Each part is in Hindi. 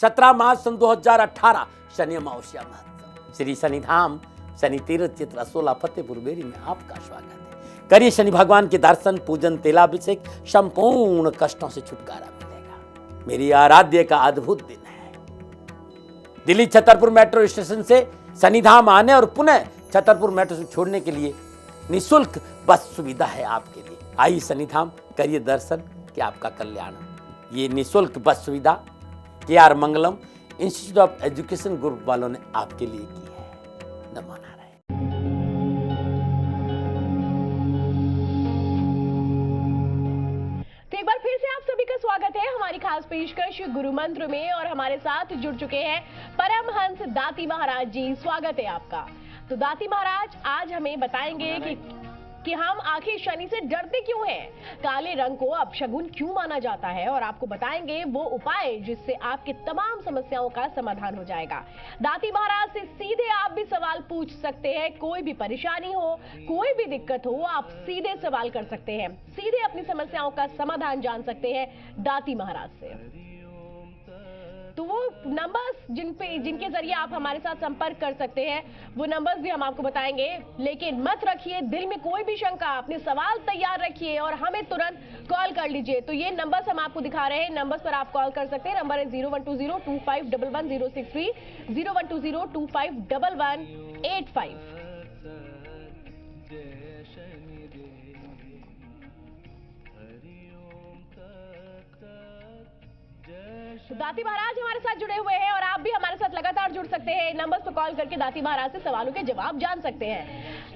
17 मार्च सन 2018 शनि अमावस्या महत्व। श्री शनिधाम शनि तीर्थ चित्र असोला फतेहपुर बेरी में आपका स्वागत है। करिए शनि भगवान के दर्शन, पूजन, तेलाभिषेक, संपूर्ण कष्टों से छुटकारा मिलेगा। मेरी आराध्य का अद्भुत दिन है। दिल्ली छतरपुर मेट्रो स्टेशन से शनिधाम आने और पुनः छतरपुर मेट्रो से छोड़ने के लिए निःशुल्क बस सुविधा है आपके लिए। आइए शनिधाम, करिए दर्शन कि आपका कल्याण। ये निःशुल्क बस सुविधा KR Mangalam institute of education group वालों ने आपके लिए की है। नमो नारायण। तो एक बार फिर से आप सभी का स्वागत है हमारी खास पेशकश गुरु मंत्र में, और हमारे साथ जुड़ चुके हैं परमहंस दाती महाराज जी। स्वागत है आपका। तो दाती महाराज आज हमें बताएंगे कि हम आखिर शनि से डरते क्यों हैं, काले रंग को अपशगुन क्यों माना जाता है, और आपको बताएंगे वो उपाय जिससे आपकी तमाम समस्याओं का समाधान हो जाएगा। दाती महाराज से सीधे आप भी सवाल पूछ सकते हैं। कोई भी परेशानी हो, कोई भी दिक्कत हो, आप सीधे सवाल कर सकते हैं, सीधे अपनी समस्याओं का समाधान जान सकते हैं दाती महाराज से। तो वो नंबर्स जिनके जरिए आप हमारे साथ संपर्क कर सकते हैं, वो नंबर्स भी हम आपको बताएंगे। लेकिन मत रखिए दिल में कोई भी शंका, अपने सवाल तैयार रखिए और हमें तुरंत कॉल कर लीजिए। तो ये नंबर्स हम आपको दिखा रहे हैं, नंबर्स पर आप कॉल कर सकते हैं। नंबर है 012025111063, 0120251185। तो दाती महाराज हमारे साथ जुड़े हुए हैं और आप भी हमारे साथ लगातार जुड़ सकते हैं। नंबर्स पर कॉल करके दाती महाराज से सवालों के जवाब जान सकते हैं।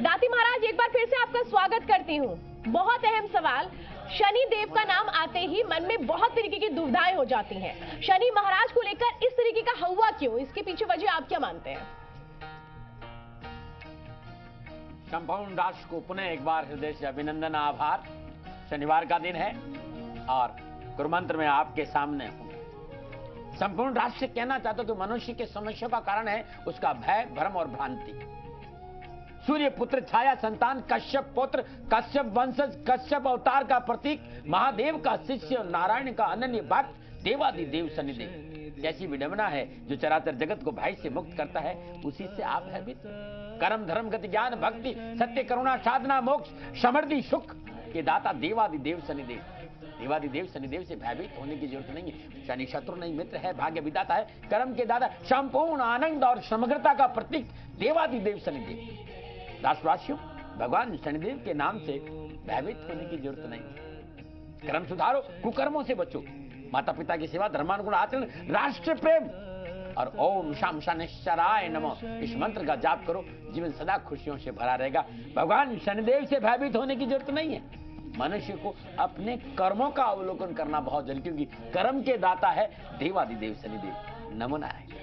दाती महाराज एक बार फिर से आपका स्वागत करती हूँ। बहुत अहम सवाल, शनि देव का नाम आते ही मन में बहुत तरीके की दुविधाएं हो जाती हैं। शनि महाराज को लेकर इस तरीके का हवा क्यों, इसके पीछे वजह आप क्या मानते हैं? संपूर्ण राष्ट्र को पुनः एक बार हृदय से अभिनंदन, आभार। शनिवार का दिन है और गुरु मंत्र में आपके सामने हूं। संपूर्ण राष्ट्र से कहना चाहता हूं कि मनुष्य के समस्या का कारण है उसका भय, भ्रम और भ्रांति। सूर्य पुत्र, छाया संतान, कश्यप पुत्र, कश्यप वंशज, कश्यप अवतार का प्रतीक, महादेव का शिष्य, नारायण का अनन्य भक्त, देवादिदेव शनिदेव। जैसी विडंबना है जो चराचर जगत को भय से मुक्त करता है, उसी से आप भयभीत। कर्म, धर्म, गति, ज्ञान, भक्ति, सत्य, करुणा, साधना, मोक्ष, समृद्धि, सुख के दाता देवादिदेव शनिदेव। देवादिदेव शनिदेव से भयभीत होने की जरूरत नहीं है। शनि शत्रु नहीं मित्र है, भाग्य विधाता है, कर्म के दाता, संपूर्ण आनंद और समग्रता का प्रतीक देवादिदेव शनिदेव। राष्ट्रवासियों, भगवान शनिदेव के नाम से भयभीत होने की जरूरत नहीं। कर्म सुधारो, कुकर्मों से बचो, माता पिता की सेवा, धर्मानुगुण आचरण, राष्ट्र प्रेम और ओम शाम शनिश्चराय नमः इस मंत्र का जाप करो। जीवन सदा खुशियों से भरा रहेगा। भगवान शनिदेव से भयभीत होने की जरूरत नहीं है। मनुष्य को अपने कर्मों का अवलोकन करना बहुत जरूरी, क्योंकि कर्म के दाता है देवादिदेव शनिदेव। नमो नारायण।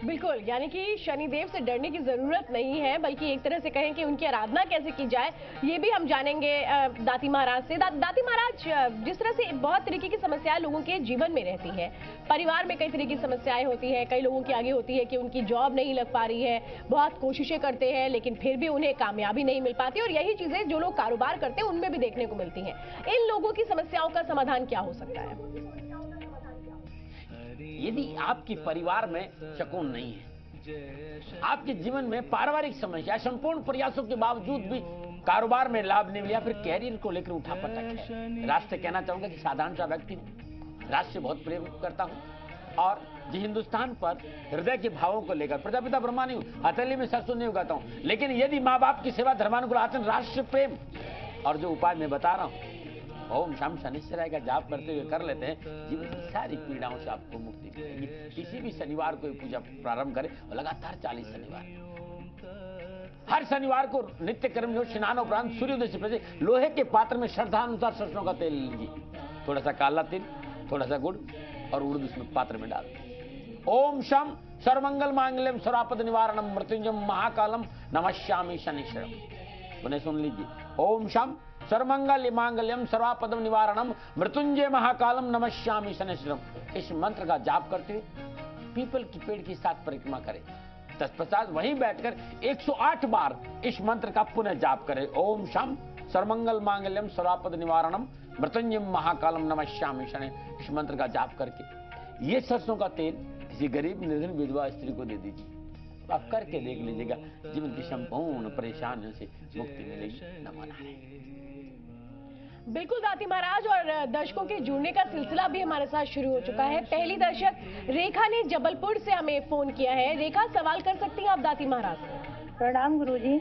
बिल्कुल, यानी कि शनिदेव से डरने की जरूरत नहीं है, बल्कि एक तरह से कहें कि उनकी आराधना कैसे की जाए ये भी हम जानेंगे दाती महाराज से। दाती महाराज, जिस तरह से बहुत तरीके की समस्याएं लोगों के जीवन में रहती है, परिवार में कई तरह की समस्याएं होती है। कई लोगों की आगे होती है कि उनकी जॉब नहीं लग पा रही है, बहुत कोशिशें करते हैं लेकिन फिर भी उन्हें कामयाबी नहीं मिल पाती, और यही चीजें जो लोग कारोबार करते हैं उनमें भी देखने को मिलती है। इन लोगों की समस्याओं का समाधान क्या हो सकता है? यदि आपके परिवार में शकुन नहीं है, आपके जीवन में पारिवारिक समस्या, संपूर्ण प्रयासों के बावजूद भी कारोबार में लाभ नहीं मिला, फिर कैरियर को लेकर उठापटक है, राष्ट्र कहना चाहूंगा कि साधारण सा व्यक्ति हूं, राष्ट्र से बहुत प्रेम करता हूं और जी हिंदुस्तान पर हृदय के भावों को लेकर प्रजापिता ब्रह्मा नहीं हूं, हथेली में सरसों नहीं उगाता हूं, लेकिन यदि माँ बाप की सेवा, धर्मानुकूल आचरण, राष्ट्र प्रेम और जो उपाय मैं बता रहा हूं, ओम शाम शनिश्चराय का जाप करते हुए कर लेते हैं, जीवन की सारी पीड़ाओं से आपको मुक्ति मिलेगी। किसी भी शनिवार को पूजा प्रारंभ करें और लगातार 40 शनिवार, हर शनिवार को नित्य कर्म स्नान उपरांत सूर्योदय से पहले लोहे के पात्र में श्रद्धा अनुसार सरसों का तेल लीजिए, थोड़ा सा काला तिल, थोड़ा सा गुड़ और उड़द उसमें पात्र में डाल। ओम शम सर्वमंगल मांगल्यम सर्वापद निवारणम मृत्युंजय महाकालम नमस्यामि शनिश्चरम। पुनः सुन लीजिए, ओम शम सर्वमंगल मांगल्यम सर्वापदम निवारणम मृत्युंजय महाकालम नमस्यामि शनिश्चरम। इस मंत्र का जाप करते हुए पीपल की पेड़ के साथ परिक्रमा करें। तत्पश्चात वहीं बैठकर 108 बार इस मंत्र का पुनः जाप करें। ओम शम सर्वमंगल मांगल्यम सर्वापद निवारणम मृत्युंजय महाकालम नमस्यामि शनि। इस मंत्र का जाप करके ये सरसों का तेल किसी गरीब निर्धन विधवा स्त्री को दे दीजिए। तो आप करके देख लीजिएगा, जीवन की संपूर्ण परेशानियों से मुक्ति मिलेगी। नमो नारायण। बिल्कुल दाती महाराज, और दर्शकों के जुड़ने का सिलसिला भी हमारे साथ शुरू हो चुका है। पहली दर्शक रेखा ने जबलपुर से हमें फोन किया है। रेखा, सवाल कर सकती हैं आप दाती महाराज से। प्रणाम गुरुजी।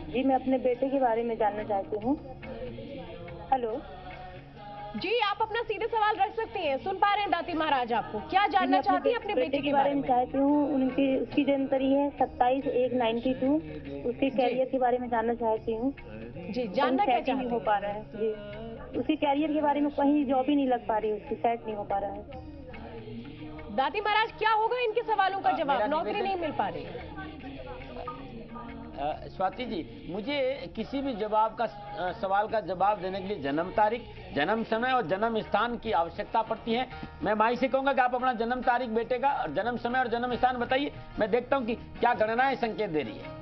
जी, मैं अपने बेटे के बारे में जानना चाहती हूँ। हेलो जी, आप अपना सीधे सवाल रख सकती हैं। सुन पा रहे हैं दाती महाराज आपको। क्या जानना चाहती हैं अपने बेटे के बारे में? चाहती हूँ। उसकी जानकारी है 27/1/92। उसके कैरियर के बारे में जानना चाहती हूँ। जी, जानना क्या चाहती नहीं हो पा रहा है जी। उसके कैरियर के बारे में कहीं जॉब ही नहीं लग पा रही, उसकी सेट नहीं हो पा रहा है। दाती महाराज, क्या होगा इनके सवालों का जवाब? नौकरी नहीं मिल पा रही। स्वाति जी, मुझे किसी भी सवाल का जवाब देने के लिए जन्म तारीख, जन्म समय और जन्म स्थान की आवश्यकता पड़ती है। मैं माई से कहूंगा कि आप अपना जन्म तारीख बेटे का और जन्म समय और जन्म स्थान बताइए। मैं देखता हूं कि क्या गणनाएं संकेत दे रही है।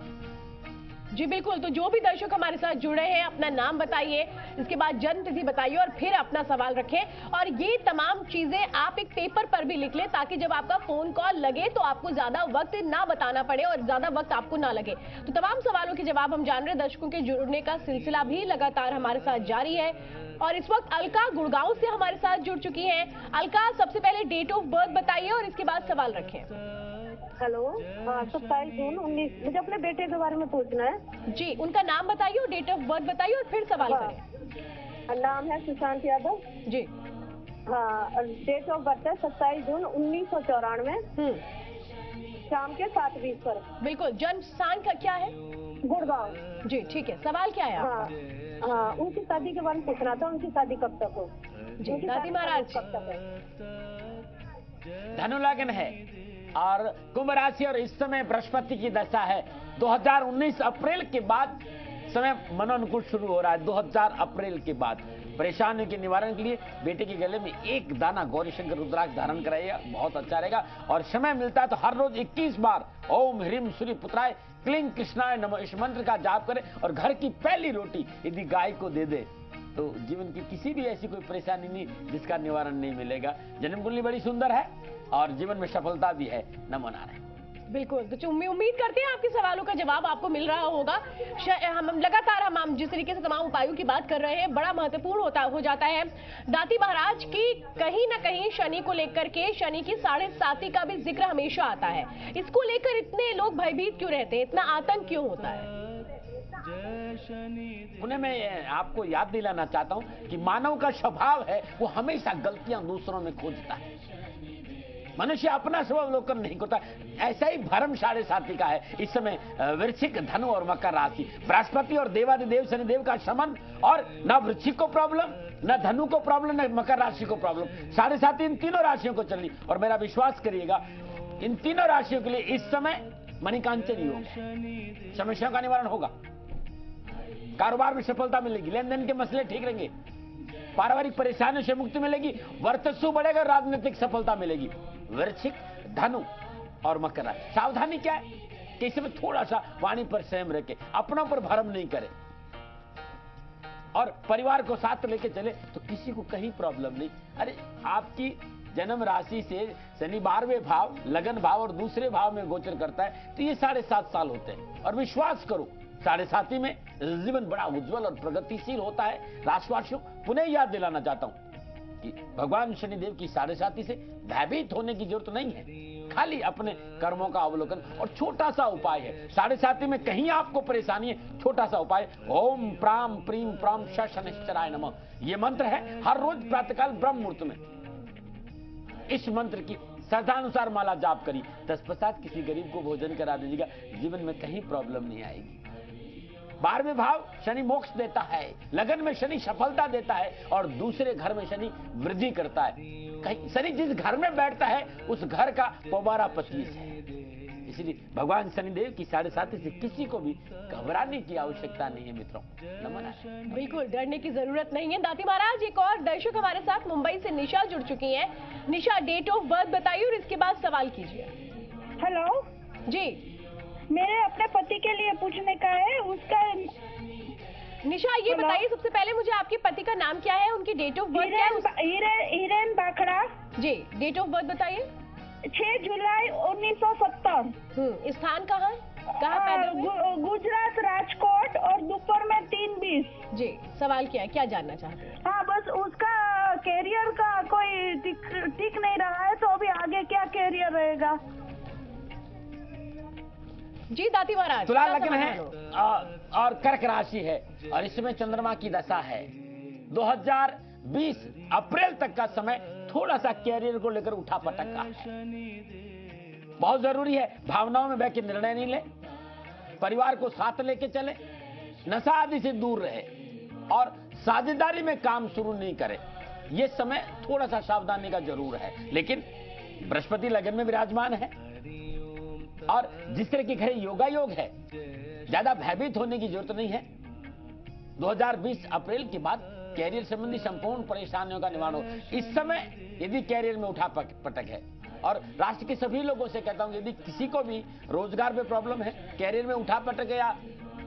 जी बिल्कुल, तो जो भी दर्शक हमारे साथ जुड़े हैं, अपना नाम बताइए, इसके बाद जन्म तिथि बताइए और फिर अपना सवाल रखें। और ये तमाम चीजें आप एक पेपर पर भी लिख लें, ताकि जब आपका फोन कॉल लगे तो आपको ज्यादा वक्त ना बताना पड़े और ज्यादा वक्त आपको ना लगे। तो तमाम सवालों के जवाब हम जान रहे हैं। दर्शकों के जुड़ने का सिलसिला भी लगातार हमारे साथ जारी है। और इस वक्त अलका गुड़गांव से हमारे साथ जुड़ चुकी है। अलका, सबसे पहले डेट ऑफ बर्थ बताइए और इसके बाद सवाल रखें। हेलो, हाँ, 27/19। मुझे अपने बेटे के बारे में पूछना है। जी, उनका नाम बताइए और डेट ऑफ बर्थ बताइए और फिर सवाल करें। नाम है सुशांत यादव। जी हाँ, और डेट ऑफ बर्थ है 27 जून 1994, शाम के 7:20 पर। बिल्कुल। जन्म स्थान का क्या है? गुड़गांव। जी ठीक है, सवाल क्या है आपका? हाँ, उनकी शादी के बारे में पूछना था। उनकी शादी कब तक हो? जी दादी महाराज, कब तक है? धनु लगन है और कुंभ राशि, और इस समय बृहस्पति की दशा है। 2019 अप्रैल के बाद समय मनोनुकूल शुरू हो रहा है। 2000 अप्रैल के बाद परेशानियों के निवारण के लिए बेटे के गले में एक दाना गौरी शंकर रुद्राक्ष धारण कराइएगा, बहुत अच्छा रहेगा। और समय मिलता है तो हर रोज 21 बार ओम ह्रीम सूर्य पुत्राय क्लीं कृष्णाय नमः इस मंत्र का जाप करें। और घर की पहली रोटी यदि गाय को दे दे तो जीवन की किसी भी ऐसी कोई परेशानी नहीं जिसका निवारण नहीं मिलेगा। जन्म कुंडली बड़ी सुंदर है और जीवन में सफलता भी है। नमो नारायण। बिल्कुल, तो उम्मीद करते हैं आपके सवालों का जवाब आपको मिल रहा होगा। हम लगातार हम जिस तरीके से तमाम उपायों की बात कर रहे हैं, बड़ा महत्वपूर्ण हो जाता है दाती महाराज की कहीं ना कहीं शनि को लेकर के, शनि की 7.5 का भी जिक्र हमेशा आता है। इसको लेकर इतने लोग भयभीत क्यों रहते हैं, इतना आतंक क्यों होता है? उन्हें मैं आपको याद दिलाना चाहता हूं कि मानव का स्वभाव है वो हमेशा गलतियां दूसरों में खोजता है। मनुष्य अपना स्वावलोकन नहीं करता। ऐसा ही भरम 7.5 का है। इस समय वृश्चिक, धनु और मकर राशि, बृहस्पति और देवादिदेव शनिदेव का संबंध, और न वृश्चिक को प्रॉब्लम, न धनु को प्रॉब्लम, न मकर राशि को प्रॉब्लम। 7.5 इन तीनों राशियों को चल रही। और मेरा विश्वास करिएगा, इन तीनों राशियों के लिए इस समय मणिकांचन योग है। समस्याओं का निवारण होगा, कारोबार में सफलता मिलेगी, लेन देन के मसले ठीक रहेंगे, पारिवारिक परेशानियों से मुक्ति मिलेगी, वर्चस्व बढ़ेगा, राजनीतिक सफलता मिलेगी। वृश्चिक, धनु और मकर राशि, सावधानी क्या है कि इसमें थोड़ा सा वाणी पर संयम रखे, अपनों पर भरम नहीं करे और परिवार को साथ लेके चले तो किसी को कहीं प्रॉब्लम नहीं। अरे आपकी जन्म राशि से शनि 12वें भाव, लगन भाव और दूसरे भाव में गोचर करता है तो ये 7.5 साल होते हैं। और विश्वास करो 7.5 में जीवन बड़ा उज्जवल और प्रगतिशील होता है। राशिवासियों, पुनः याद दिलाना चाहता हूं कि भगवान शनिदेव की 7.5 से भयभीत होने की जरूरत नहीं है, खाली अपने कर्मों का अवलोकन और छोटा सा उपाय है। 7.5 में कहीं आपको परेशानी है, छोटा सा उपाय, ओम प्राम प्रीम प्राम शनिश्चराय नमः, ये मंत्र है। हर रोज प्रातःकाल ब्रह्म मुहूर्त में इस मंत्र की श्रद्धानुसार माला जाप करी, तत्पश्चात किसी गरीब को भोजन करा दीजिएगा, जीवन में कहीं प्रॉब्लम नहीं आएगी। 12वें भाव शनि मोक्ष देता है, लगन में शनि सफलता देता है और दूसरे घर में शनि वृद्धि करता है। कहीं शनि जिस घर में बैठता है उस घर का पौबारा 25 है। इसलिए भगवान शनिदेव की 7.5 से किसी को भी घबराने की आवश्यकता नहीं है मित्रों। नमस्कार। बिल्कुल डरने की जरूरत नहीं है। दाती महाराज, एक और दर्शक हमारे साथ मुंबई से निशा जुड़ चुकी हैं। निशा, डेट ऑफ बर्थ बताइए और इसके बाद सवाल कीजिए। हेलो जी, मेरे अपने पति के लिए पूछने का है। उसका निशा ये बताइए सबसे पहले मुझे आपके पति का नाम क्या है, उनकी डेट ऑफ बर्थ क्या है? हिरेन बाखड़ा। जी, डेट ऑफ बर्थ बताइए। 6 जुलाई 1970। स्थान कहाँ पैदा हुए? गुजरात, राजकोट, और दोपहर में 3:20। जी, सवाल क्या है, क्या जानना चाहते हैं? हाँ, बस उसका कैरियर का कोई ठीक नहीं रहा है, तो अभी आगे क्या कैरियर रहेगा? जी दाती महाराज, तुला क्या लग्न है समाधान हो? और कर्क राशि है और इसमें चंद्रमा की दशा है। 2020 अप्रैल तक का समय थोड़ा सा कैरियर को लेकर उठा पटक का है। बहुत जरूरी है भावनाओं में बह के निर्णय नहीं ले, परिवार को साथ लेके चले, नशा आदि से दूर रहे और साझेदारी में काम शुरू नहीं करे। ये समय थोड़ा सा सावधानी का जरूर है, लेकिन बृहस्पति लगन में विराजमान है और जिस तरह के घरे योगा योग है, ज्यादा भयभीत होने की जरूरत नहीं है। 2020 अप्रैल के बाद कैरियर संबंधी संपूर्ण परेशानियों का निवारण हो। इस समय यदि कैरियर में उठा पटक है, और राष्ट्र के सभी लोगों से कहता हूं, यदि किसी को भी रोजगार में प्रॉब्लम है, कैरियर में उठा पटक या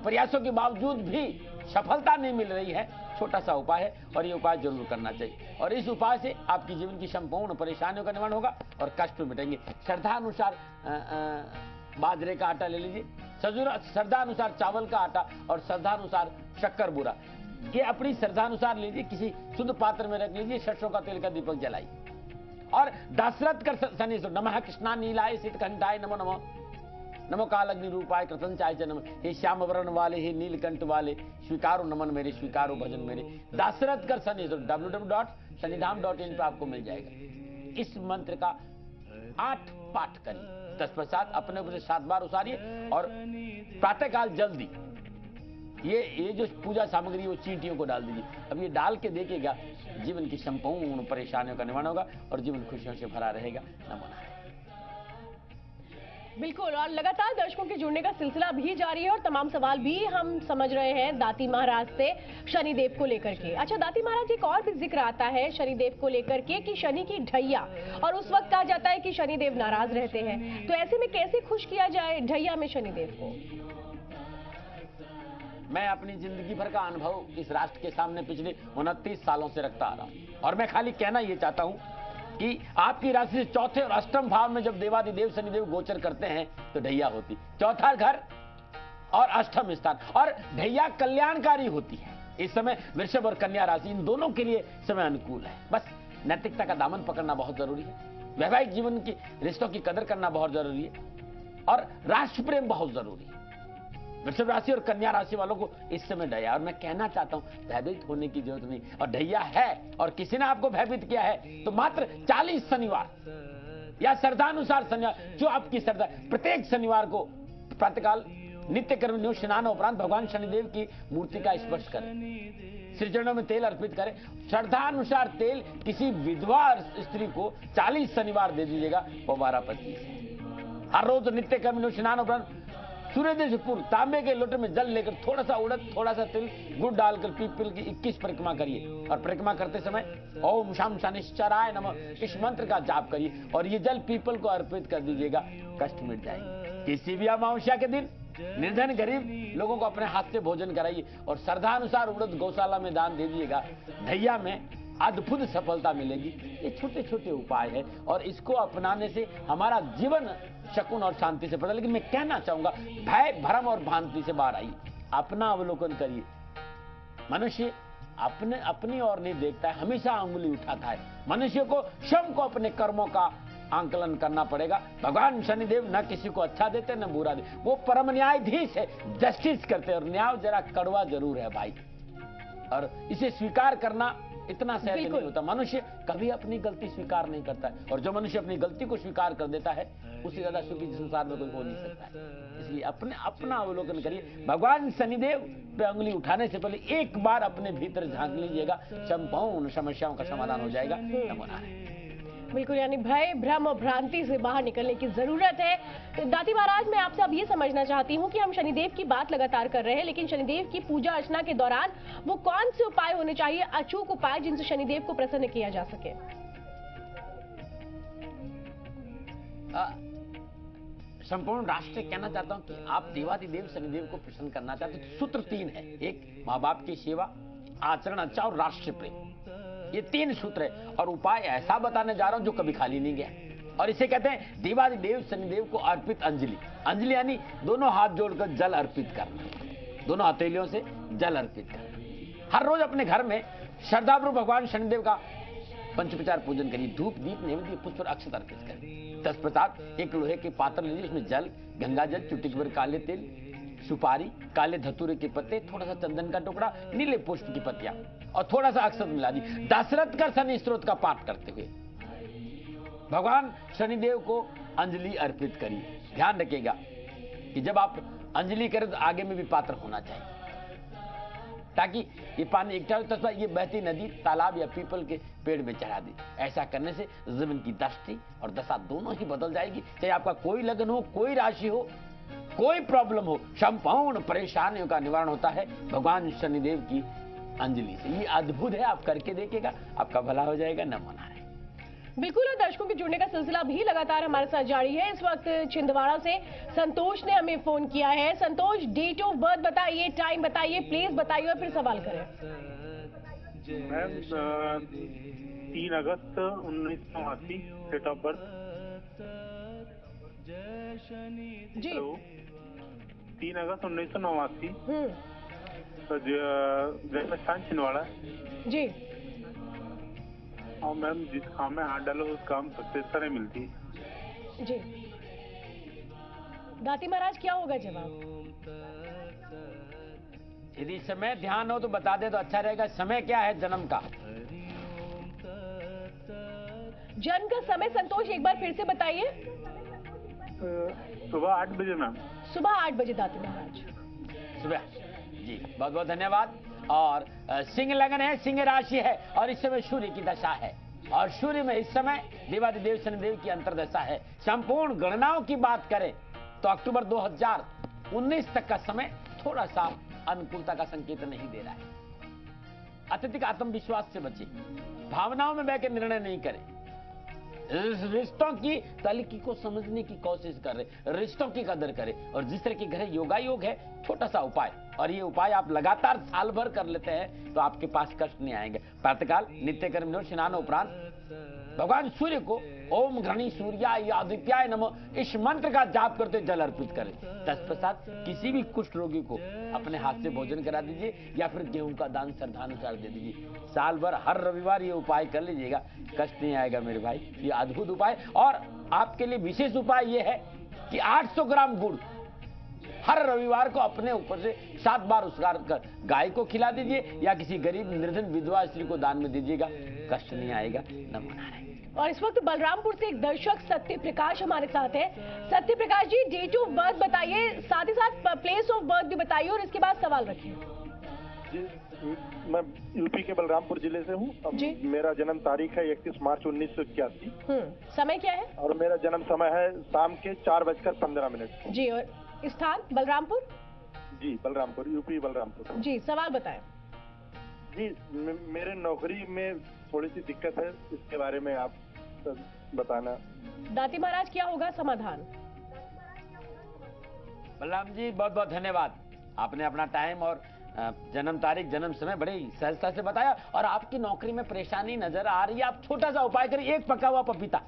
प्रयासों के बावजूद भी सफलता नहीं मिल रही है, छोटा सा उपाय है और ये उपाय जरूर करना चाहिए। और इस उपाय से आपकी जीवन की संपूर्ण परेशानियों का निवारण होगा और कष्ट मिटेंगे। श्रद्धा अनुसार बाजरे का आटा ले लीजिए, श्रद्धा अनुसार चावल का आटा और श्रद्धा अनुसार शक्कर बूरा, ये अपनी श्रद्धा अनुसार लीजिए, किसी शुद्ध पात्र में रख लीजिए, सरसों का तेल का दीपक जलाइए और दशरथ कर शनि नमः कृष्णा नीलाय शीतकंठाय नमो नमो नमो कालग्नि रूपाय कृतंचाय च नमः। हे श्याम वर्ण वाले, हे नीलकंठ वाले, स्वीकारो नमन मेरे, स्वीकारो भजन मेरे। दशरथ कर शनि www.shanidham.in पे आपको मिल जाएगा। इस मंत्र का 8 पाठ करिए, तत्पश्चात अपने ऊपर 7 बार उतारिए और प्रातःकाल जल्दी ये जो पूजा सामग्री वो चींटियों को डाल दीजिए। अब ये डाल के देखिएगा, जीवन की संपूर्ण परेशानियों का निवारण होगा और जीवन खुशियों से भरा रहेगा। नमो नारायण। बिल्कुल, और लगातार दर्शकों के जुड़ने का सिलसिला भी जारी है और तमाम सवाल भी हम समझ रहे हैं दाती महाराज से शनिदेव को लेकर के। अच्छा दाती महाराज, एक और भी जिक्र आता है शनिदेव को लेकर के कि शनि की ढैया, और उस वक्त कहा जाता है कि शनिदेव नाराज रहते हैं, तो ऐसे में कैसे खुश किया जाए ढैया में शनिदेव को? मैं अपनी जिंदगी भर का अनुभव इस राष्ट्र के सामने पिछले 29 सालों से रखता आ रहा हूं और मैं खाली कहना यह चाहता हूं कि आपकी राशि से चौथे और अष्टम भाव में जब देवादिदेव शनिदेव गोचर करते हैं तो ढैया होती, चौथा घर और अष्टम स्थान, और ढैया कल्याणकारी होती है। इस समय वृषभ और कन्या राशि इन दोनों के लिए समय अनुकूल है। बस नैतिकता का दामन पकड़ना बहुत जरूरी है, वैवाहिक जीवन की रिश्तों की कदर करना बहुत जरूरी है और राष्ट्र प्रेम बहुत जरूरी है। वृषभ राशि और कन्या राशि वालों को इस समय ढैया, और मैं कहना चाहता हूं भयभीत होने की जरूरत नहीं, और ढैया है और किसी ने आपको भयभीत किया है तो मात्र 40 शनिवार या श्रद्धानुसार शनिवार, जो आपकी श्रद्धा, प्रत्येक शनिवार को प्रातःकाल नित्य कर्म स्नान उपरांत भगवान शनिदेव की मूर्ति का स्पर्श करें, श्री चरणों में तेल अर्पित करें। श्रद्धानुसार तेल किसी विधवा स्त्री को 40 शनिवार दे दीजिएगा, वो 12-25। हर रोज नित्य कर्म स्नान उपरांत सूर्योदय से पूर्व तांबे के लोटे में जल लेकर थोड़ा सा उड़द, थोड़ा सा तिल, गुड़ डालकर पीपल की 21 परिक्रमा करिए और परिक्रमा करते समय ओम शाम शनिश्चराय नमः इस मंत्र का जाप करिए और ये जल पीपल को अर्पित कर दीजिएगा, कष्ट मिट जाएंगे। किसी भी अमावस्या के दिन निर्धन गरीब लोगों को अपने हाथ से भोजन कराइए और श्रद्धानुसार उड़द गौशाला में दान दे दीजिएगा, ढैया में अद्भुत सफलता मिलेगी। ये छोटे छोटे उपाय है और इसको अपनाने से हमारा जीवन शकुन और शांति से पड़ता। लेकिन मैं कहना चाहूंगा भय भ्रम और भ्रांति से बाहर आइए, अपना अवलोकन करिए। मनुष्य अपनी ओर नहीं देखता है, हमेशा अंगुली उठाता है। मनुष्य को स्वयं को अपने कर्मों का आंकलन करना पड़ेगा। भगवान शनिदेव न किसी को अच्छा देते न बुरा देते, वो परम न्यायाधीश है, जस्टिस करते, और न्याय जरा कड़वा जरूर है भाई, और इसे स्वीकार करना इतना सहज नहीं होता। मनुष्य कभी अपनी गलती स्वीकार नहीं करता है, और जो मनुष्य अपनी गलती को स्वीकार कर देता है उससे ज्यादा सुखी संसार में कोई हो नहीं सकता है। इसलिए अपना अवलोकन करिए। भगवान शनिदेव पे उंगली उठाने से पहले एक बार अपने भीतर झांक लीजिएगा, संपूर्ण समस्याओं का समाधान हो जाएगा। नमो नारायण। बिल्कुल, यानी भय भ्रम और भ्रांति से बाहर निकलने की जरूरत है। दाती महाराज, मैं आपसे अब ये समझना चाहती हूँ कि हम शनिदेव की बात लगातार कर रहे हैं, लेकिन शनिदेव की पूजा अर्चना के दौरान वो कौन से उपाय होने चाहिए, अचूक उपाय जिनसे शनिदेव को प्रसन्न किया जा सके? संपूर्ण राष्ट्र से कहना चाहता हूं कि आप देवादिदेव शनिदेव को प्रसन्न करना चाहते हैं तो सूत्र 3 है। एक, माँ बाप की सेवा, आचरण अच्छा और राष्ट्र प्रेम। ये 3 सूत्र है और उपाय ऐसा बताने जा रहा हूं जो कभी खाली नहीं गया और इसे कहते हैं देवादिदेव शनिदेव को अर्पित अंजलि। अंजलि यानी दोनों हाथ जोड़कर जल अर्पित करना, दोनों हथेलियों से जल अर्पित करना। हर रोज अपने घर में श्रद्धापूर्वक भगवान शनिदेव का पंचोपचार पूजन करिए। धूप दीप नैवेद्य पुष्प और अक्षत अर्पित करें। तत्पश्चात एक लोहे के पात्र लीजिए, उसमें जल, गंगा जल, चुटकी भर काले तेल, सुपारी, काले धतूरे के पत्ते, थोड़ा सा चंदन का टुकड़ा, नीले पुष्प की पत्तियां और थोड़ा सा अक्षत मिला दी। दशरथ कर शनि स्त्रोत का पाठ करते हुए भगवान शनिदेव को अंजलि अर्पित करिए। ध्यान रखिएगा कि जब आप अंजलि करें तो आगे में भी पात्र होना चाहिए, ताकि ये पानी इकट्ठा हो। तथा ये बहती नदी तालाब या पीपल के पेड़ में चढ़ा दी। ऐसा करने से जमीन की दृष्टि और दशा दोनों ही बदल जाएगी। चाहे आपका कोई लगन हो, कोई राशि हो, कोई प्रॉब्लम हो, संपूर्ण परेशानियों का निवारण होता है भगवान शनिदेव की अंजलि से। ये अद्भुत है, आप करके देखिएगा, आपका भला हो जाएगा। नमो नारायण। बिल्कुल, और दर्शकों के जुड़ने का सिलसिला भी लगातार हमारे साथ जारी है। इस वक्त छिंदवाड़ा से संतोष ने हमें फोन किया है। संतोष, डेट ऑफ बर्थ बताइए, टाइम बताइए, प्लेस बताइए और फिर सवाल करें। मैम 3 अगस्त 1989 डेट ऑफ बर्थ। जी, 3 अगस्त 1989, जन्म स्थान छिंदवाड़ा। जी, और मैम जिस काम में हाथ डालो उस काम सक्सेस तरह मिलती। जी, दाती महाराज क्या होगा जवाब? यदि समय ध्यान हो तो बता दे तो अच्छा रहेगा। समय क्या है जन्म का? जन्म का समय संतोष एक बार फिर से बताइए। सुबह 8 बजे मैम। सुबह 8 बजे दाती महाराज। सुबह जी, बहुत बहुत धन्यवाद। और सिंह लगन है, सिंह राशि है और इस समय सूर्य की दशा है और सूर्य में इस समय देवादिदेव शनिदेव की अंतर्दशा है। संपूर्ण गणनाओं की बात करें तो अक्टूबर 2019 तक का समय थोड़ा सा अनुकूलता का संकेत नहीं दे रहा है। अत्यधिक आत्मविश्वास से बचे, भावनाओं में बहकर निर्णय नहीं करें, रिश्तों की तलकी को समझने की कोशिश करें, रिश्तों की कदर करें। और जिस तरह के घर योगायोग है, छोटा सा उपाय, और ये उपाय आप लगातार साल भर कर लेते हैं तो आपके पास कष्ट नहीं आएंगे। प्रातःकाल नित्य कर्म स्नान उपरांत भगवान सूर्य को ओम घृणी सूर्याय आदित्याय नमः इस मंत्र का जाप करते जल अर्पित करें। तत्पश्चात किसी भी कुष्ठ रोगी को अपने हाथ से भोजन करा दीजिए या फिर गेहूं का दान श्रद्धानुसार दे दीजिए। साल भर हर रविवार ये उपाय कर लीजिएगा, कष्ट नहीं आएगा मेरे भाई। ये अद्भुत उपाय। और आपके लिए विशेष उपाय ये है कि 800 ग्राम गुड़ हर रविवार को अपने ऊपर से 7 बार उस्कार कर गाय को खिला दीजिए या किसी गरीब निर्धन विधवा स्त्री को दान में दीजिएगा, कष्ट नहीं आएगा। नमो नारायण। और इस वक्त बलरामपुर से एक दर्शक सत्य प्रकाश हमारे साथ है। Satya Prakash ji, date of birth बताइए, साथ ही साथ प्लेस ऑफ बर्थ भी बताइए और इसके बाद सवाल रखिए। मैं यूपी के बलरामपुर जिले से हूँ। मेरा जन्म तारीख है 31 मार्च 1981। समय क्या है? और मेरा जन्म समय है शाम के 4:15। जी, और स्थान बलरामपुर? जी, बलरामपुर, यूपी बलरामपुर। जी, सवाल बताएं। जी, मेरे नौकरी में थोड़ी सी दिक्कत है, इसके बारे में आप बताना। दाती महाराज क्या होगा समाधान? बलराम जी बहुत बहुत धन्यवाद, आपने अपना टाइम और जन्म तारीख जन्म समय बड़े सहजता से बताया। और आपकी नौकरी में परेशानी नजर आ रही है, आप छोटा सा उपाय करिए। एक पका हुआ पपीता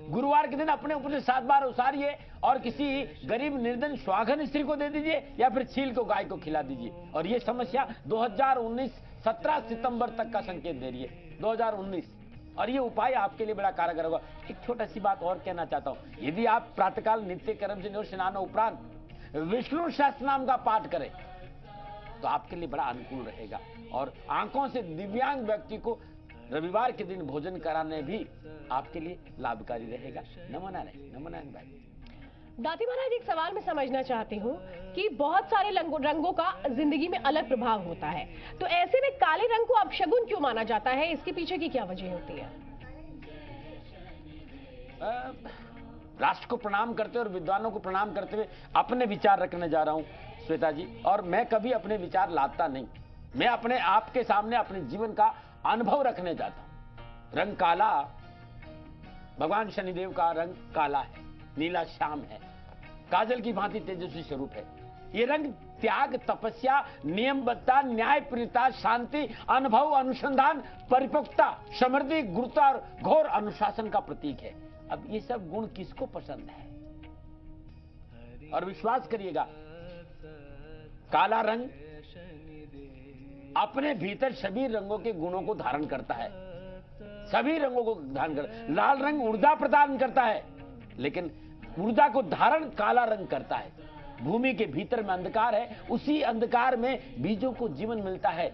गुरुवार के दिन अपने ऊपर से 7 बार उसारिए और किसी गरीब निर्धन स्वाघन स्त्री को दे दीजिए या फिर छील को गाय को खिला दीजिए। और ये समस्या 2019 17 सितंबर तक का संकेत दे रही है, 2019। और ये उपाय आपके लिए बड़ा कारगर होगा। एक छोटा सी बात और कहना चाहता हूं, यदि आप प्रातःकाल नित्य कर्म से स्नान उपरांत विष्णु सहस्त्र नाम का पाठ करें तो आपके लिए बड़ा अनुकूल रहेगा। और आंखों से दिव्यांग व्यक्ति को रविवार के दिन भोजन कराने भी आपके लिए लाभकारी रहेगा। नमो नारायण। नमो नारायण भाई। दाती महाराज, एक सवाल मैं समझना चाहती हूँ कि बहुत सारे रंगों का जिंदगी में अलग प्रभाव होता है, तो ऐसे में काले रंग को अपशगुन क्यों माना जाता है? इसके पीछे की क्या वजह होती है? राष्ट्र को प्रणाम करते हुए और विद्वानों को प्रणाम करते हुए अपने विचार रखने जा रहा हूं श्वेता जी। और मैं कभी अपने विचार लाता नहीं, मैं अपने आप के सामने अपने जीवन का अनुभव रखने जाता हूं। रंग काला, भगवान शनिदेव का रंग काला है, नीला श्याम है, काजल की भांति तेजस्वी स्वरूप है। ये रंग त्याग, तपस्या, नियमबद्धता, न्यायप्रियता, शांति, अनुभव, अनुसंधान, परिपक्वता, समृद्धि, गुरुता और घोर अनुशासन का प्रतीक है। अब ये सब गुण किसको पसंद है? और विश्वास करिएगा, काला रंग अपने भीतर सभी रंगों के गुणों को धारण करता है, सभी रंगों को धारण करता। लाल रंग ऊर्जा प्रदान करता है, लेकिन ऊर्जा को धारण काला रंग करता है। भूमि के भीतर में अंधकार है, उसी अंधकार में बीजों को जीवन मिलता है।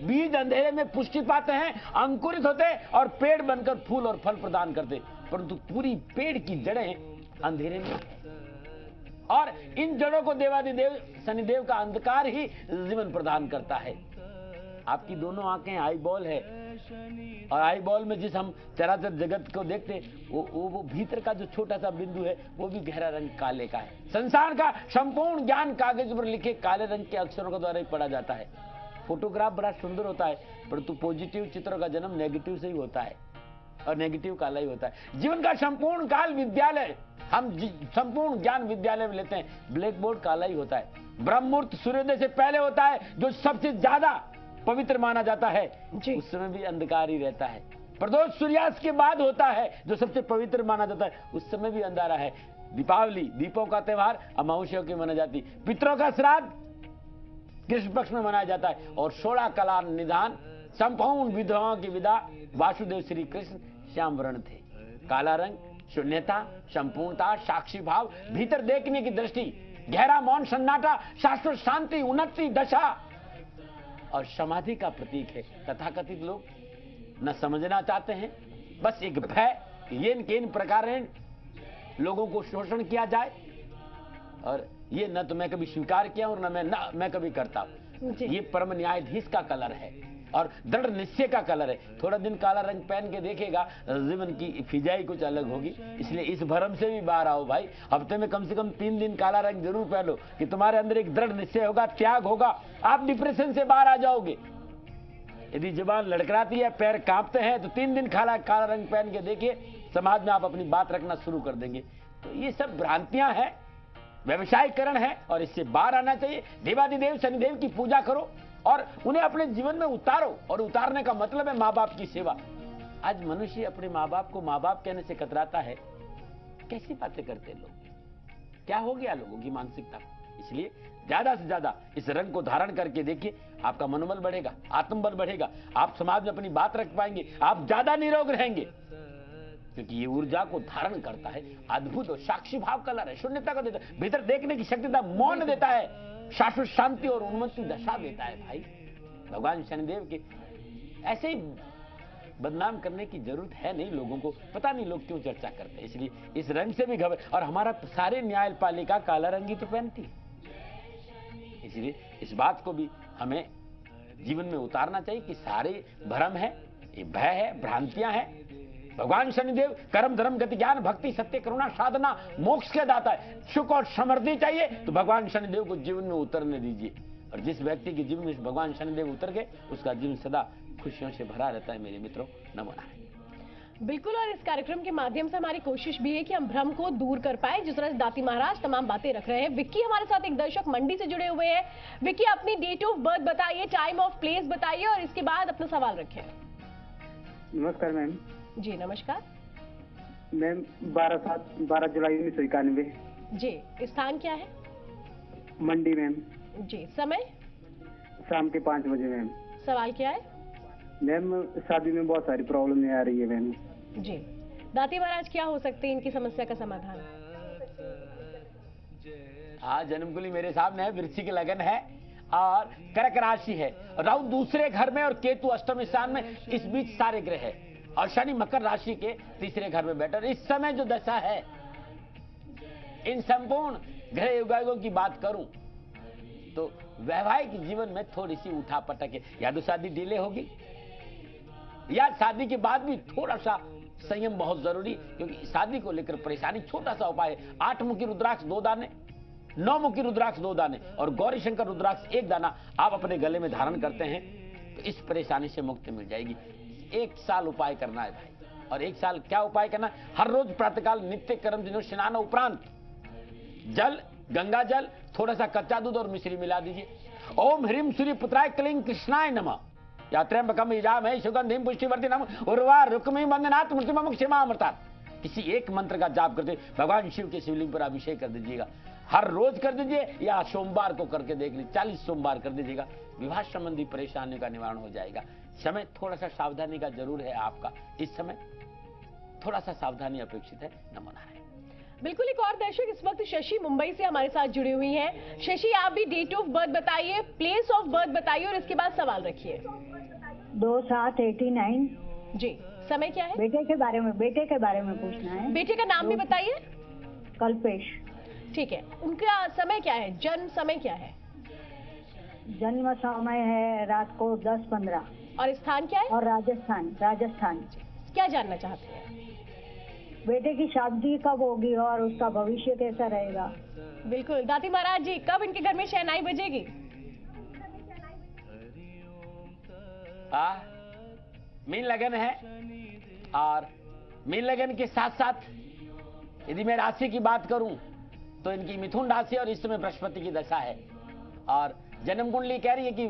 बीज अंधेरे में पुष्टि पाते हैं, अंकुरित होते और पेड़ बनकर फूल और फल प्रदान करते, परंतु पूरी पेड़ की जड़ें अंधेरे में है। और इन जड़ों को देवादिदेव शनिदेव का अंधकार ही जीवन प्रदान करता है। आपकी दोनों आंखें आई बॉल है, और आई बॉल में जिस हम चराचर जगत को देखते वो भीतर का जो छोटा सा बिंदु है वो भी गहरा रंग काले का है। संसार का संपूर्ण ज्ञान कागज पर लिखे काले रंग के अक्षरों के द्वारा ही पढ़ा जाता है। फोटोग्राफ बड़ा सुंदर होता है, परंतु पॉजिटिव चित्रों का जन्म नेगेटिव से ही होता है, और नेगेटिव काला ही होता है। जीवन का संपूर्ण काल विद्यालय, हम संपूर्ण ज्ञान विद्यालय में लेते हैं, ब्लैक बोर्ड काला ही होता है। ब्रह्म मुहूर्त सूर्योदय से पहले होता है, जो सबसे ज्यादा पवित्र माना जाता है, उस समय भी अंधकार ही रहता है। प्रदोष सूर्यास्त के बाद होता है, जो सबसे पवित्र माना जाता है, उस समय भी अंधारा है। दीपावली दीपों का त्योहार अमावस्या की मनाई जाती। पितरों का श्राद्ध कृष्ण पक्ष में मनाया जाता है, और 16 कला निधान संपूर्ण विधवाओं की विदा वासुदेव श्री कृष्ण श्याम वर्ण थे। काला रंग शून्यता, संपूर्णता, साक्षी भाव, भीतर देखने की दृष्टि, गहरा मौन सन्नाटा, शाश्वत शांति, उन्नति दशा और समाधि का प्रतीक है। तथाकथित लोग न समझना चाहते हैं, बस एक भय ये इन प्रकार लोगों को शोषण किया जाए, और ये न तो मैं कभी स्वीकार किया और न मैं कभी करता। ये परम न्यायाधीश का कलर है और दृढ़ निश्चय का कलर है। थोड़ा दिन काला रंग पहन के देखेगा, जीवन की फिजाई कुछ अलग होगी। इसलिए इस भरम से भी बाहर आओ भाई। हफ्ते में कम से कम 3 दिन काला रंग जरूर पहन लो, कि तुम्हारे अंदर एक दृढ़ निश्चय होगा, त्याग होगा, आप डिप्रेशन से बाहर आ जाओगे। यदि जुबान लड़खड़ाती है, पैर कांपते हैं, तो 3 दिन काला रंग पहन के देखिए, समाज में आप अपनी बात रखना शुरू कर देंगे। तो ये सब भ्रांतियां हैं, व्यवसायीकरण है, और इससे बाहर आना चाहिए। देवादिदेव शनिदेव की पूजा करो और उन्हें अपने जीवन में उतारो, और उतारने का मतलब है माँ बाप की सेवा। आज मनुष्य अपने माँ बाप को माँ बाप कहने से कतराता है। कैसी बातें करते लोग, क्या हो गया लोगों की मानसिकता को? इसलिए ज्यादा से ज्यादा इस रंग को धारण करके देखिए, आपका मनोबल बढ़ेगा, आत्मबल बढ़ेगा, आप समाज में अपनी बात रख पाएंगे, आप ज्यादा निरोग रहेंगे, क्योंकि ये ऊर्जा को धारण करता है। अद्भुत और साक्षी भाव कलर है, शून्यता को देता है, भीतर देखने की शक्ति देता है, मौन देता है, शाश्वत शांति और उन्नति दशा देता है। भाई भगवान शनिदेव के ऐसे ही बदनाम करने की जरूरत है नहीं लोगों को, पता नहीं लोग क्यों चर्चा करते हैं। इसलिए इस रंग से भी घबर, और हमारा सारे न्यायपालिका काला रंग ही तो पहनती है। इसलिए इस बात को भी हमें जीवन में उतारना चाहिए कि सारे भ्रम है, ये भय है, भ्रांतियां हैं। भगवान शनिदेव कर्म धर्म गति ज्ञान भक्ति सत्य करुणा साधना मोक्ष के दाता है। सुख और समृद्धि चाहिए तो भगवान शनिदेव को जीवन में उतरने दीजिए, और जिस व्यक्ति के जीवन में भगवान शनिदेव उतर गए, उसका जीवन सदा खुशियों से भरा रहता है। मेरे मित्रों, नमो नारायण। बिल्कुल, और इस कार्यक्रम के माध्यम से हमारी कोशिश भी है कि हम भ्रम को दूर कर पाए, जिस तरह से दाती महाराज तमाम बातें रख रहे हैं। विक्की हमारे साथ एक दर्शक मंडी से जुड़े हुए हैं। विक्की, अपनी डेट ऑफ बर्थ बताइए, टाइम ऑफ प्लेस बताइए, और इसके बाद अपना सवाल रखें। नमस्कार मैम। जी नमस्कार मैम। 12 जुलाई 1991। जी, स्थान क्या है? मंडी मैम। जी, समय? शाम के 5 बजे मैम। सवाल क्या है? मैम, शादी में बहुत सारी प्रॉब्लम आ रही है मैम। जी, दाती महाराज क्या हो सकते हैं इनकी समस्या का समाधान? हाँ, जन्मकुंडली मेरे सामने है, वृश्चिक लगन है और कर्क राशि है, राहु दूसरे घर में और केतु अष्टम स्थान में, इस बीच सारे ग्रह है, और शनि मकर राशि के तीसरे घर में बैठा। इस समय जो दशा है, इन संपूर्ण ग्रह युगायों की बात करूं तो वैवाहिक जीवन में थोड़ी सी उठापटक है, या तो शादी डिले होगी, या शादी के बाद भी थोड़ा सा संयम बहुत जरूरी, क्योंकि शादी को लेकर परेशानी। छोटा सा उपाय है, 8 मुखी रुद्राक्ष 2 दाने, 9 मुखी रुद्राक्ष 2 दाने और गौरी शंकर रुद्राक्ष 1 दाना आप अपने गले में धारण करते हैं तो इस परेशानी से मुक्ति मिल जाएगी। 1 साल उपाय करना है भाई, और 1 साल क्या उपाय करना है? हर रोज प्रातःकाल नित्य कर्म दिनों स्नान उपरांत जल, गंगा जल, थोड़ा सा कच्चा दूध और मिश्री मिला दीजिए। ओम ह्रीम सूर्य पुत्राय क्लीं कृष्णाय नमः, यात्रेम्बकम यजामहे सुगंधिम पुष्टिवर्धिनम उर्वा रुक्मी बंधनात् मृत्युममुक्षमामृतात्। किसी एक मंत्र का जाप करते भगवान शिव के शिवलिंग पर अभिषेक कर दीजिएगा। हर रोज कर दीजिए या सोमवार को करके देख लीजिए, 40 सोमवार कर दीजिएगा। विवाह संबंधी परेशानियों का निवारण हो जाएगा। समय थोड़ा सा सावधानी का जरूर है आपका, इस समय थोड़ा सा सावधानी अपेक्षित है। नमो नारायण। बिल्कुल, एक और दर्शक इस वक्त शशि मुंबई से हमारे साथ जुड़ी हुई हैं। शशि, आप भी डेट ऑफ बर्थ बताइए, प्लेस ऑफ बर्थ बताइए और इसके बाद सवाल रखिए। 2789। जी, समय क्या है? बेटे के बारे में पूछना है। बेटे का नाम भी बताइए। कल्पेश। ठीक है, उनका समय क्या है, जन्म समय क्या है? जन्म समय है रात को 10:15। और स्थान क्या है? और राजस्थान। क्या जानना चाहते हैं? बेटे की शादी कब होगी और उसका भविष्य कैसा रहेगा? बिल्कुल, दाती महाराज जी, कब इनके घर में शहनाई बजेगी? मीन लगन है, और मीन लगन के साथ साथ यदि मैं राशि की बात करूं तो इनकी मिथुन राशि और इस समय बृहस्पति की दशा है। और जन्म कुंडली कह रही है कि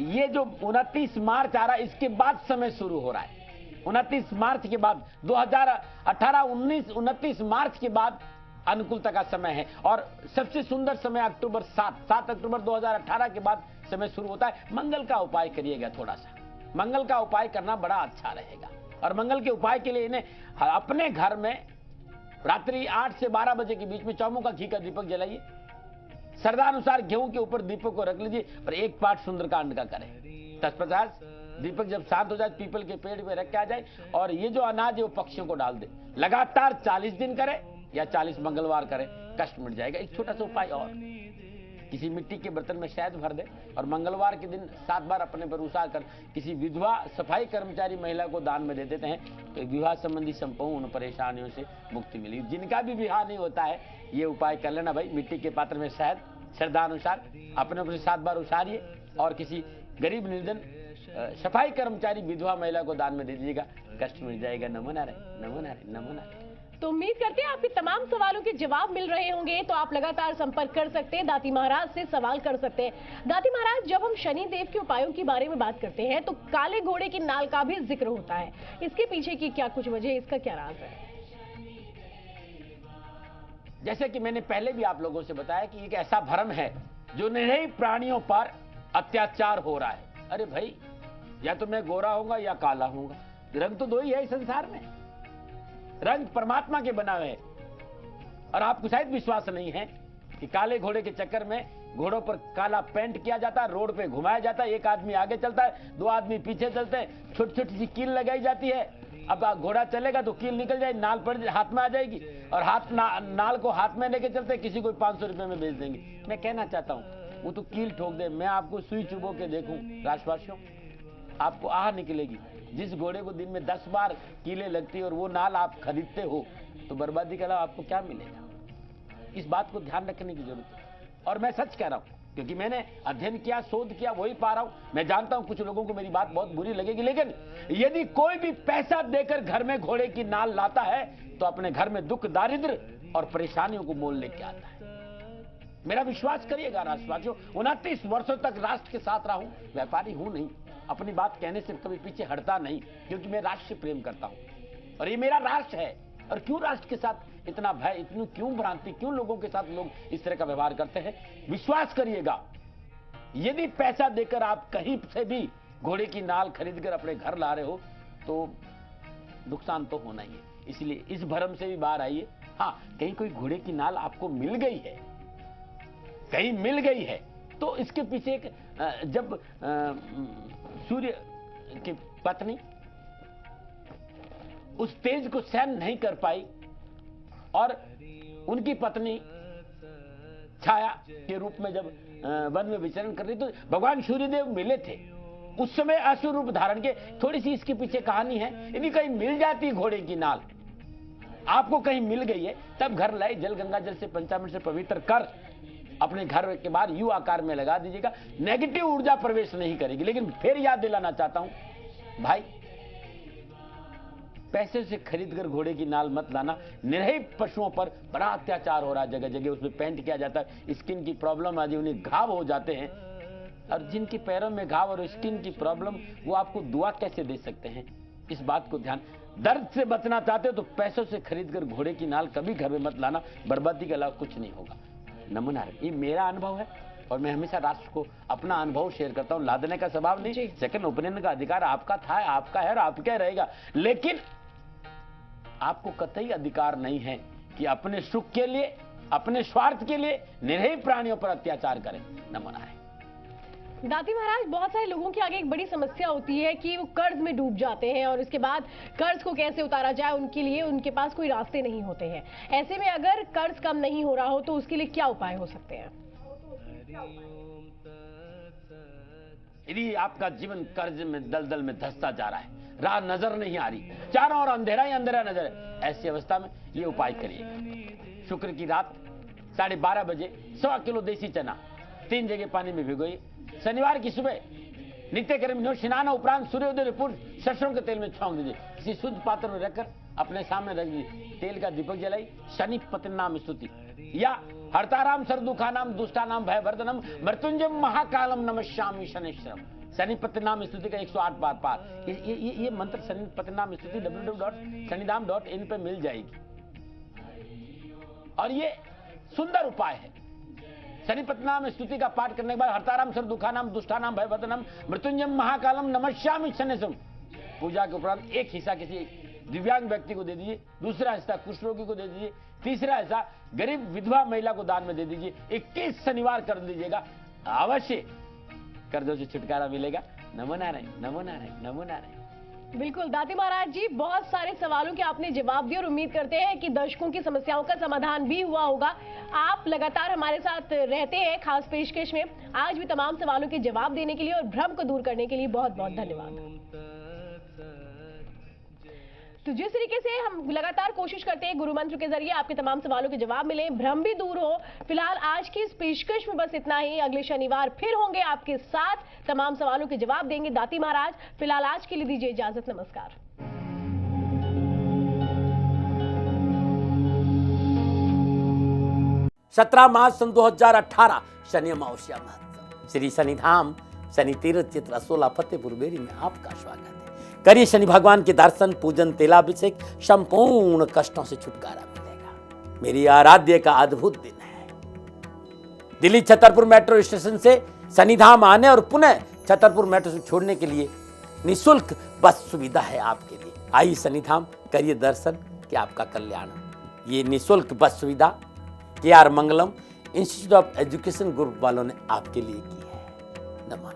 ये जो 29 मार्च आ रहा है इसके बाद समय शुरू हो रहा है। 29 मार्च के बाद 2018 29 मार्च के बाद अनुकूलता का समय है। और सबसे सुंदर समय अक्टूबर 7 अक्टूबर 2018 के बाद समय शुरू होता है। मंगल का उपाय करिएगा, थोड़ा सा मंगल का उपाय करना बड़ा अच्छा रहेगा। और मंगल के उपाय के लिए इन्हें अपने घर में रात्रि 8 से 12 बजे के बीच में चौमुखा घी का दीपक जलाइए। श्रद्धानुसार गेहूं के ऊपर दीपक को रख लीजिए और एक पाठ सुंदरकांड का करें। तत्पश्चात दीपक जब शांत हो जाए पीपल के पेड़ पे रख के आ जाए और ये जो अनाज है वो पक्षियों को डाल दे। लगातार 40 दिन करे या 40 मंगलवार करे, कष्ट मिट जाएगा। एक छोटा सा उपाय और, किसी मिट्टी के बर्तन में शहद भर दे और मंगलवार के दिन 7 बार अपने पर उसार कर किसी विधवा सफाई कर्मचारी महिला को दान में दे देते हैं तो विवाह संबंधी संपूर्ण परेशानियों से मुक्ति मिली। जिनका भी विवाह नहीं होता है ये उपाय कर लेना भाई। मिट्टी के पात्र में शहद श्रद्धानुसार अपने ऊपर 7 बार उसारिए और किसी गरीब निर्धन सफाई कर्मचारी विधवा महिला को दान में दे दीजिएगा, कष्ट मिल जाएगा। नमो नारायण, नमो नारायण, नमो नारायण। तो उम्मीद करते हैं आपके तमाम सवालों के जवाब मिल रहे होंगे। तो आप लगातार संपर्क कर सकते हैं, दाती महाराज से सवाल कर सकते हैं। दाती महाराज, जब हम शनि देव के उपायों के बारे में बात करते हैं तो काले घोड़े की नाल का भी जिक्र होता है। इसके पीछे की क्या कुछ वजह, इसका क्या राज है? जैसे कि मैंने पहले भी आप लोगों से बताया कि एक ऐसा भ्रम है जो निरीह प्राणियों पर अत्याचार हो रहा है। अरे भाई, या तो मैं गोरा होऊंगा या काला होऊंगा, रंग तो 2 ही है इस संसार में। रंग परमात्मा के बनाए हैं। और आपको शायद विश्वास नहीं है कि काले घोड़े के चक्कर में घोड़ों पर काला पेंट किया जाता है, रोड पे घुमाया जाता है, एक आदमी आगे चलता है, 2 आदमी पीछे चलते हैं, छोटी छोटी सी कील लगाई जाती है। अब घोड़ा चलेगा तो कील निकल जाए, नाल पड़ हाथ में आ जाएगी और नाल को हाथ में लेके चलते, किसी को 500 रुपए में बेच देंगे। मैं कहना चाहता हूँ वो तो कील ठोक दे, मैं आपको सुई चुभो के देखूं राष्ट्रवासियों, आपको आह निकलेगी। जिस घोड़े को दिन में 10 बार कीलें लगती है और वो नाल आप खरीदते हो तो बर्बादी के अलावा आपको क्या मिलेगा? इस बात को ध्यान रखने की जरूरत है। और मैं सच कह रहा हूं क्योंकि मैंने अध्ययन किया, शोध किया, वही पा रहा हूं। मैं जानता हूं कुछ लोगों को मेरी बात बहुत बुरी लगेगी, लेकिन यदि कोई भी पैसा देकर घर में घोड़े की नाल लाता है तो अपने घर में दुख, दारिद्र और परेशानियों को मोल लेके आता है। मेरा विश्वास करिएगा राष्ट्रवासियों, 29 वर्षों तक राष्ट्र के साथ रहा हूं, व्यापारी हूं नहीं, अपनी बात कहने से कभी पीछे हटता नहीं, क्योंकि मैं राष्ट्र से प्रेम करता हूं और ये मेरा राष्ट्र है। और क्यों राष्ट्र के साथ इतना भय, इतनी क्यों भ्रांति, क्यों लोगों के साथ लोग इस तरह का व्यवहार करते हैं? विश्वास करिएगा, यदि पैसा देकर आप कहीं से भी घोड़े की नाल खरीदकर अपने घर ला रहे हो तो नुकसान तो होना ही है। इसलिए इस भ्रम से भी बाहर आइए। हाँ, कहीं कोई घोड़े की नाल आपको मिल गई है, कहीं मिल गई है, तो इसके पीछे एक जब सूर्य की पत्नी उस तेज को सहन नहीं कर पाई और उनकी पत्नी छाया के रूप में जब वन में विचरण कर रही तो भगवान सूर्यदेव मिले थे। उस समय असुर रूप धारण के, थोड़ी सी इसके पीछे कहानी है। यदि कहीं मिल जाती घोड़े की नाल, आपको कहीं मिल गई है, तब घर लाए, जल गंगा जल से पंचामृत से पवित्र कर अपने घर के बाहर यू आकार में लगा दीजिएगा। नेगेटिव ऊर्जा प्रवेश नहीं करेगी। लेकिन फिर याद दिलाना चाहता हूं भाई, पैसे से खरीदकर घोड़े की नाल मत लाना। निरीह पशुओं पर बड़ा अत्याचार हो रहा है, जगह जगह उसमें पेंट किया जाता है, स्किन की प्रॉब्लम आदि, उन्हें घाव हो जाते हैं। और जिनके पैरों में घाव और स्किन की प्रॉब्लम, वो आपको दुआ कैसे दे सकते हैं? इस बात को ध्यान, दर्द से बचना चाहते हो तो पैसों से खरीद कर घोड़े की नाल कभी घर में मत लाना, बर्बादी के अलावा कुछ नहीं होगा। नमूना है, ये मेरा अनुभव है और मैं हमेशा राष्ट्र को अपना अनुभव शेयर करता हूं। लादने का स्वभाव नहीं, सेकंड ओपिनियन का अधिकार आपका था, आपका है और आपका रहेगा, लेकिन आपको कतई अधिकार नहीं है कि अपने सुख के लिए, अपने स्वार्थ के लिए निरीह प्राणियों पर अत्याचार करें। नमूना है। दाती महाराज, बहुत सारे लोगों के आगे एक बड़ी समस्या होती है कि वो कर्ज में डूब जाते हैं और उसके बाद कर्ज को कैसे उतारा जाए उनके लिए उनके पास कोई रास्ते नहीं होते हैं। ऐसे में अगर कर्ज कम नहीं हो रहा हो तो उसके लिए क्या उपाय हो सकते हैं? यदि आपका जीवन कर्ज में दलदल में धंसता जा रहा है, राह नजर नहीं आ रही, चारों ओर अंधेरा ही अंधेरा नजर है, ऐसी अवस्था में ये उपाय करिए। शुक्र की रात 12:30 बजे 1.25 किलो देसी चना 3 जगह पानी में भिगोइए। शनिवार की सुबह नित्य कर्म स्नान उपरांत सूर्योदय पूर्व सरसों के तेल में छौंक दीजिए। किसी शुद्ध पात्र में रखकर अपने सामने रख दीजिए। तेल का दीपक जलाई शनि पतिनाम स्तुति या हर्ताराम सर्दुखानाम दुष्टानाम भयवर्धनम मृत्युंजय महाकालम नमस्यामि शनिश्चरम, शनि पतिनाम स्तुति का 108 बार पाठ। ये मंत्र शनि पतिनाम स्तुति www.shanidham.in पे मिल जाएगी और ये सुंदर उपाय है। शनि पतिनाम स्तुति का पाठ करने के बाद हर्ताराम सर्दुखानाम दुष्टानाम भयवर्धनम मृत्युंजय महाकालम नमस्यामि शनिश्चरम पूजा के उपरांत एक हिस्सा किसी दिव्यांग व्यक्ति को दे दीजिए, दूसरा हिस्सा कुष्ठ रोगी को दे दीजिए, तीसरा हिस्सा गरीब विधवा महिला को दान में दे दीजिए। 21 शनिवार कर दीजिएगा, अवश्य कर्जों से छुटकारा मिलेगा। नमो नारायण, नमो नारायण, नमो नारायण। बिल्कुल दाती महाराज जी, बहुत सारे सवालों के आपने जवाब दिए और उम्मीद करते हैं कि दर्शकों की समस्याओं का समाधान भी हुआ होगा। आप लगातार हमारे साथ रहते हैं खास पेशकश में। आज भी तमाम सवालों के जवाब देने के लिए और भ्रम को दूर करने के लिए बहुत बहुत धन्यवाद। तो जिस तरीके से हम लगातार कोशिश करते हैं गुरु मंत्र के जरिए आपके तमाम सवालों के जवाब मिले, भ्रम भी दूर हो। फिलहाल आज की इस पेशकश में बस इतना ही। अगले शनिवार फिर होंगे आपके साथ, तमाम सवालों के जवाब देंगे दाती महाराज। फिलहाल आज के लिए दीजिए इजाजत, नमस्कार। 17 मार्च सन 2018 शनि अमावस्या महोत्सव श्री शनिधाम शनि तीर्थ चित्र 16 फतेहपुर बेरी में आपका स्वागत है। करिए शनि भगवान के दर्शन, पूजन, तेलाभिषेक, संपूर्ण कष्टों से छुटकारा मिलेगा। मेरी आराध्य का अद्भुत दिन है। दिल्ली छतरपुर मेट्रो स्टेशन से शनिधाम आने और पुनः छतरपुर मेट्रो से छोड़ने के लिए निःशुल्क बस सुविधा है आपके लिए। आइए शनिधाम, करिए दर्शन कि आपका कल्याण हो। ये निःशुल्क बस सुविधा KR Mangalam institute of education group वालों ने आपके लिए की है। नमो।